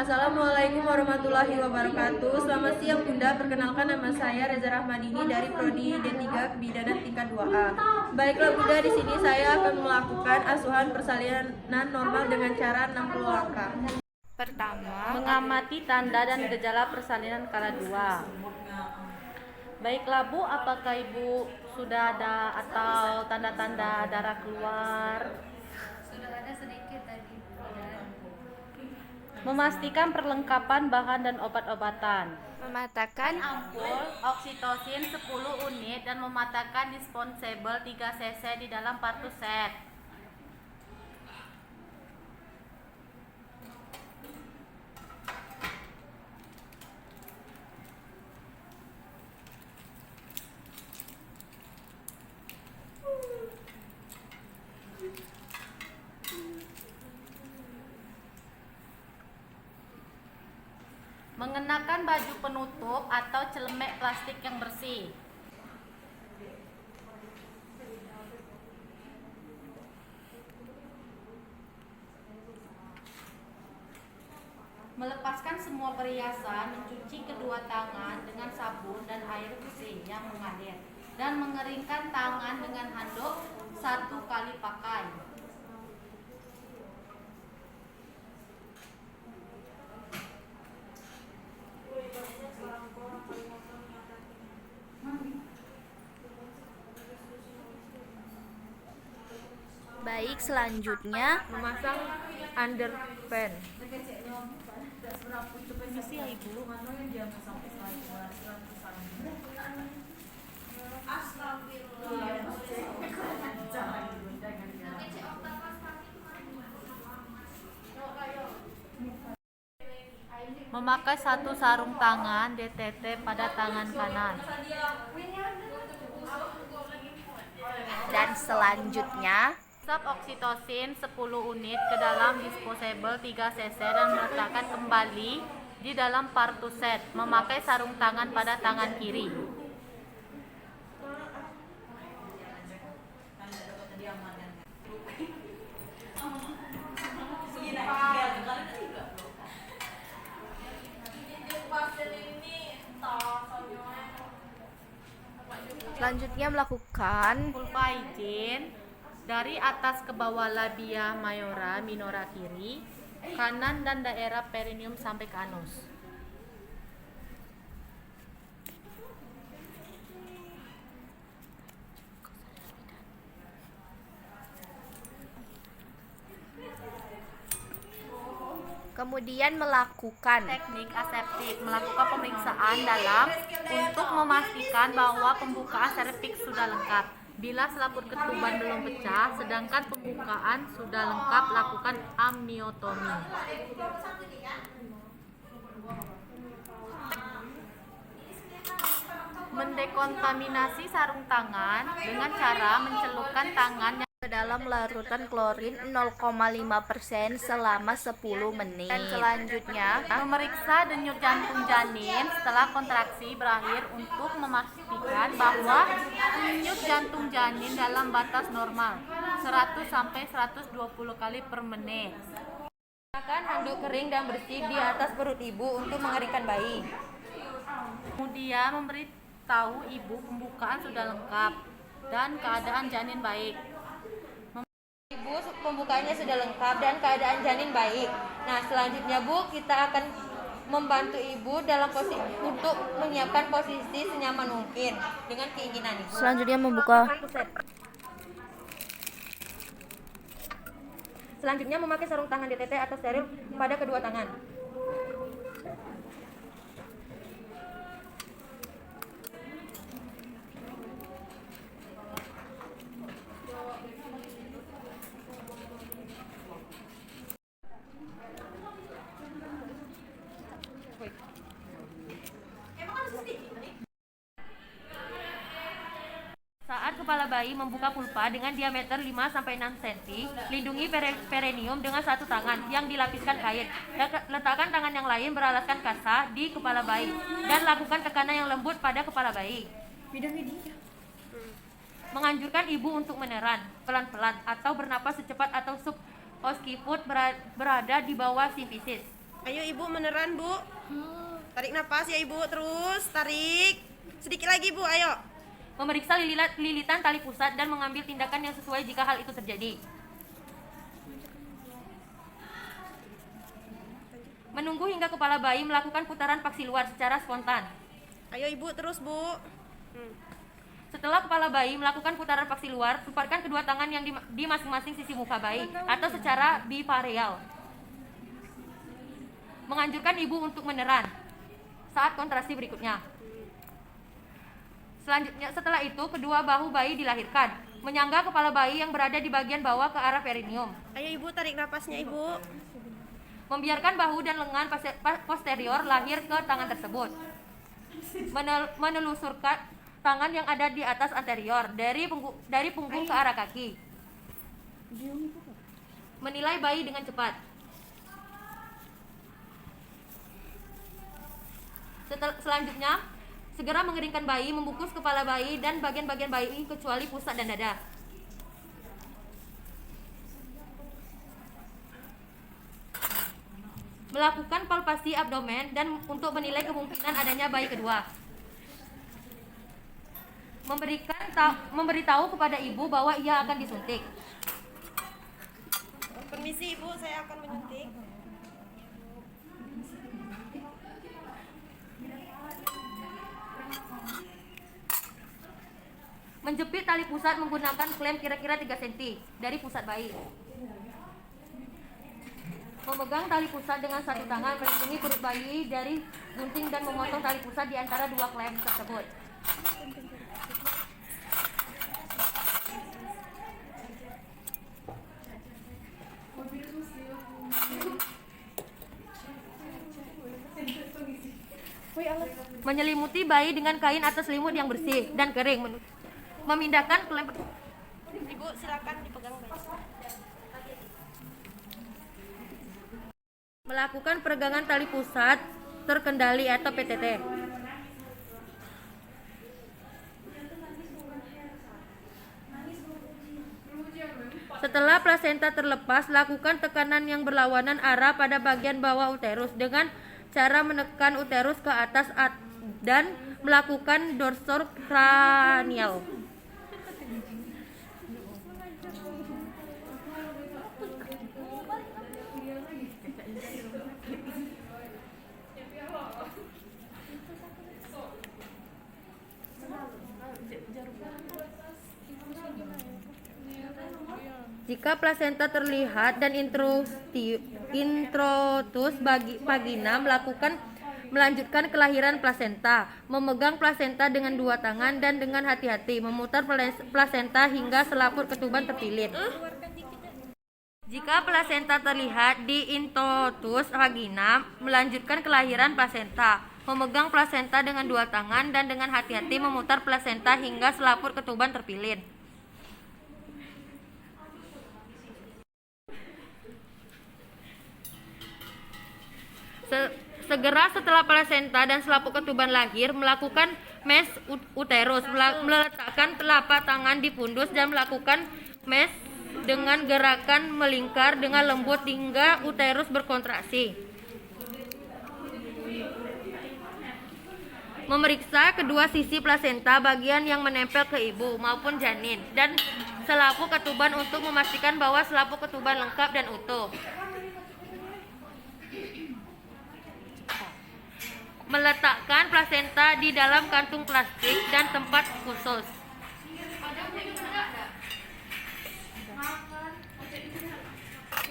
Assalamualaikum warahmatullahi wabarakatuh. Selamat siang Bunda, perkenalkan nama saya Reza Rahmadini dari Prodi D3 Kebidanan tingkat 2A. Baiklah Bunda, di sini saya akan melakukan asuhan persalinan normal dengan cara 60 langkah. Pertama, mengamati tanda dan gejala persalinan kala 2. Baiklah Bu, apakah Ibu sudah ada atau tanda-tanda darah keluar? Sudah ada sedikit tadi. Memastikan perlengkapan bahan dan obat-obatan. Mematakan Ampul oksitosin 10 unit dan mematakan disposable 3 cc di dalam partuset. Mengenakan baju penutup atau celemek plastik yang bersih. Melepaskan semua perhiasan, mencuci kedua tangan dengan sabun dan air bersih yang mengalir, dan mengeringkan tangan dengan handuk 1 kali pakai. baik, selanjutnya Memasang underpants. Permisi ya Ibu. Memakai 1 sarung tangan DTT pada tangan kanan. dan selanjutnya Sub oksitosin 10 unit ke dalam disposable 3 cc dan meletakkan kembali di dalam partuset. Memakai sarung tangan pada tangan kiri. selanjutnya melakukan Vulva izin dari atas ke bawah labia mayora minora kiri, kanan dan daerah perineum sampai ke anus. kemudian melakukan Teknik aseptik, melakukan pemeriksaan dalam untuk memastikan bahwa pembukaan serviks sudah lengkap. Bila selaput ketuban belum pecah, sedangkan pembukaan sudah lengkap, lakukan amniotomi. Mendekontaminasi sarung tangan dengan cara mencelupkan tangan ke dalam larutan klorin 0,5% selama 10 menit. Dan selanjutnya memeriksa denyut jantung janin setelah kontraksi berakhir untuk memastikan bahwa denyut jantung janin dalam batas normal 100 sampai 120 kali per menit. Gunakan handuk kering dan bersih di atas perut ibu untuk mengeringkan bayi. Kemudian memberitahu ibu pembukaan sudah lengkap dan keadaan janin baik. Ibu, pembukaannya sudah lengkap dan keadaan janin baik. Nah, selanjutnya Bu, kita akan membantu Ibu dalam posisi untuk menyiapkan posisi senyaman mungkin dengan keinginan Ibu. selanjutnya membuka Selanjutnya memakai sarung tangan DTT atau steril pada kedua tangan. Saat kepala bayi membuka pulpa dengan diameter 5-6 cm, lindungi perineum dengan 1 tangan yang dilapiskan kain. Letakkan tangan yang lain beralaskan kasa di kepala bayi dan lakukan tekanan yang lembut pada kepala bayi. Menganjurkan ibu untuk meneran pelan-pelan atau bernapas secepat atau suboskiput berada di bawah sifisis. Ayo ibu meneran bu. Tarik nafas ya ibu, terus tarik. Sedikit lagi bu, ayo. Memeriksa lilitan tali pusat dan mengambil tindakan yang sesuai jika hal itu terjadi. Menunggu hingga kepala bayi melakukan putaran paksi luar secara spontan. Ayo ibu, terus bu. Setelah kepala bayi melakukan putaran paksi luar, tempatkan kedua tangan yang di masing-masing sisi muka bayi atau secara bipareal. Menganjurkan ibu untuk meneran saat kontrasi berikutnya. Selanjutnya, setelah itu kedua bahu bayi dilahirkan, menyangga kepala bayi yang berada di bagian bawah ke arah perineum. Ayo ibu, tarik napasnya ibu. Membiarkan bahu dan lengan posterior lahir ke tangan tersebut. Menelusurkan tangan yang ada di atas anterior dari punggung ke arah kaki. Menilai bayi dengan cepat. Selanjutnya, segera mengeringkan bayi, membungkus kepala bayi dan bagian-bagian bayi kecuali pusat dan dada. Melakukan palpasi abdomen dan untuk menilai kemungkinan adanya bayi kedua. Memberitahu kepada ibu bahwa ia akan disuntik. Permisi ibu, saya akan menyuntik. Menjepit tali pusat menggunakan klem kira-kira 3 cm dari pusat bayi. Memegang tali pusat dengan satu tangan, melindungi perut bayi dari gunting dan memotong tali pusat di antara dua klem tersebut. Menyelimuti bayi dengan kain atau selimut yang bersih dan kering. Memindahkan klem. Ibu silakan dipegang bayi. Melakukan peregangan tali pusat terkendali atau PTT. Setelah plasenta terlepas, lakukan tekanan yang berlawanan arah pada bagian bawah uterus dengan cara menekan uterus ke atas dan melakukan dorsor kranial. Jika plasenta terlihat dan introitus vagina melanjutkan kelahiran plasenta, memegang plasenta dengan dua tangan dan dengan hati-hati memutar plasenta hingga selaput ketuban terpilin. Jika plasenta terlihat di introitus vagina, melanjutkan kelahiran plasenta, memegang plasenta dengan dua tangan dan dengan hati-hati memutar plasenta hingga selaput ketuban terpilin. Segera setelah plasenta dan selaput ketuban lahir, melakukan mesh uterus, meletakkan telapak tangan di pundus dan melakukan mesh dengan gerakan melingkar dengan lembut hingga uterus berkontraksi. Memeriksa kedua sisi plasenta, bagian yang menempel ke ibu maupun janin, dan selaput ketuban untuk memastikan bahwa selaput ketuban lengkap dan utuh. Meletakkan plasenta di dalam kantung plastik dan tempat khusus.